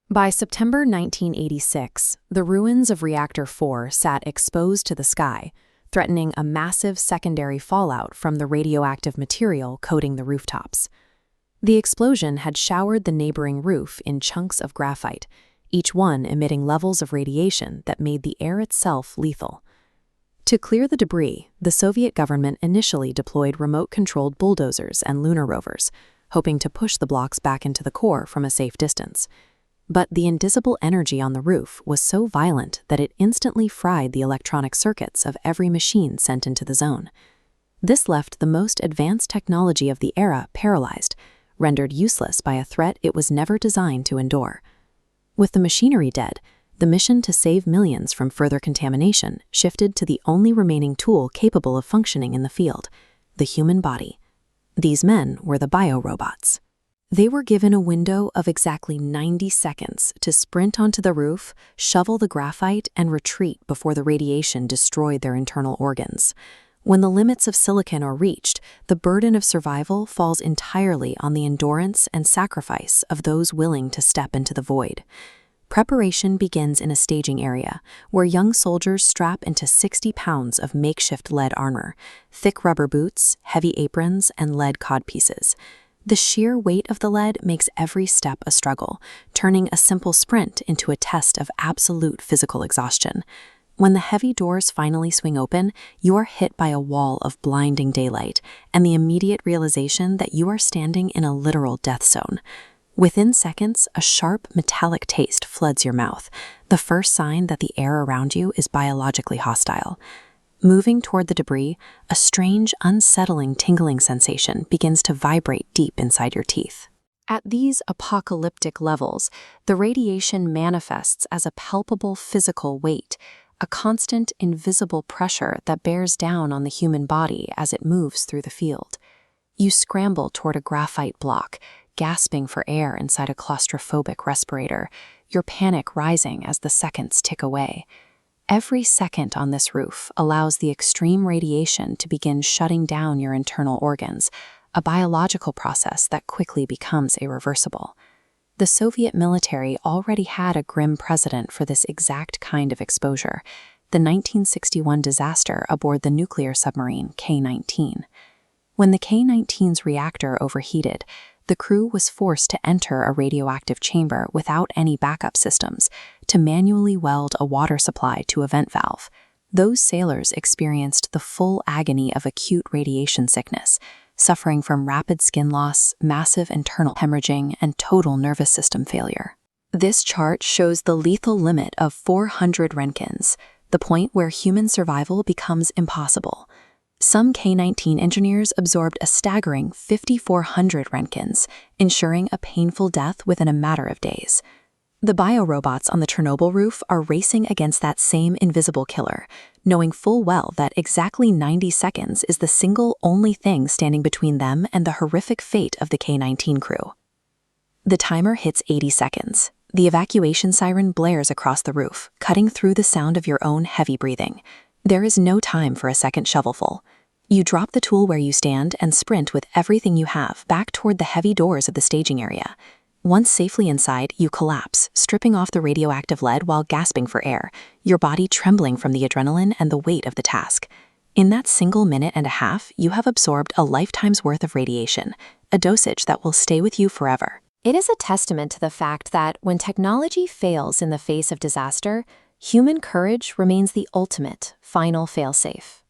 By September 1986, the ruins of Reactor 4 sat exposed to the sky, threatening a massive secondary fallout from the radioactive material coating the rooftops. The explosion had showered the neighboring roof in chunks of graphite, each one emitting levels of radiation that made the air itself lethal. To clear the debris, the Soviet government initially deployed remote-controlled bulldozers and lunar rovers, hoping to push the blocks back into the core from a safe distance. But the indisible energy on the roof was so violent that it instantly fried the electronic circuits of every machine sent into the zone. This left the most advanced technology of the era paralyzed, rendered useless by a threat it was never designed to endure. With the machinery dead, the mission to save millions from further contamination shifted to the only remaining tool capable of functioning in the field, the human body. These men were the biorobots. They were given a window of exactly 90 seconds to sprint onto the roof, shovel the graphite, and retreat before the radiation destroyed their internal organs. When the limits of silicon are reached, the burden of survival falls entirely on the endurance and sacrifice of those willing to step into the void. Preparation begins in a staging area, where young soldiers strap into 60 pounds of makeshift lead armor, thick rubber boots, heavy aprons, and lead codpieces. The sheer weight of the lead makes every step a struggle, turning a simple sprint into a test of absolute physical exhaustion. When the heavy doors finally swing open, you are hit by a wall of blinding daylight and the immediate realization that you are standing in a literal death zone. Within seconds, a sharp, metallic taste floods your mouth, the first sign that the air around you is biologically hostile. Moving toward the debris, a strange, unsettling tingling sensation begins to vibrate deep inside your teeth. At these apocalyptic levels, the radiation manifests as a palpable physical weight, a constant, invisible pressure that bears down on the human body as it moves through the field. You scramble toward a graphite block, gasping for air inside a claustrophobic respirator, your panic rising as the seconds tick away. Every second on this roof allows the extreme radiation to begin shutting down your internal organs, a biological process that quickly becomes irreversible. The Soviet military already had a grim precedent for this exact kind of exposure, the 1961 disaster aboard the nuclear submarine K-19. When the K-19's reactor overheated, the crew was forced to enter a radioactive chamber without any backup systems, to manually weld a water supply to a vent valve. Those sailors experienced the full agony of acute radiation sickness, suffering from rapid skin loss, massive internal hemorrhaging, and total nervous system failure. This chart shows the lethal limit of 400 Roentgens, the point where human survival becomes impossible. Some K-19 engineers absorbed a staggering 5,400 Roentgens, ensuring a painful death within a matter of days. The biorobots on the Chernobyl roof are racing against that same invisible killer, knowing full well that exactly 90 seconds is the single only thing standing between them and the horrific fate of the K-19 crew. The timer hits 80 seconds. The evacuation siren blares across the roof, cutting through the sound of your own heavy breathing. There is no time for a second shovelful. You drop the tool where you stand and sprint with everything you have back toward the heavy doors of the staging area. Once safely inside, you collapse, stripping off the radioactive lead while gasping for air, your body trembling from the adrenaline and the weight of the task. In that single minute and a half, you have absorbed a lifetime's worth of radiation, a dosage that will stay with you forever. It is a testament to the fact that when technology fails in the face of disaster, human courage remains the ultimate, final failsafe.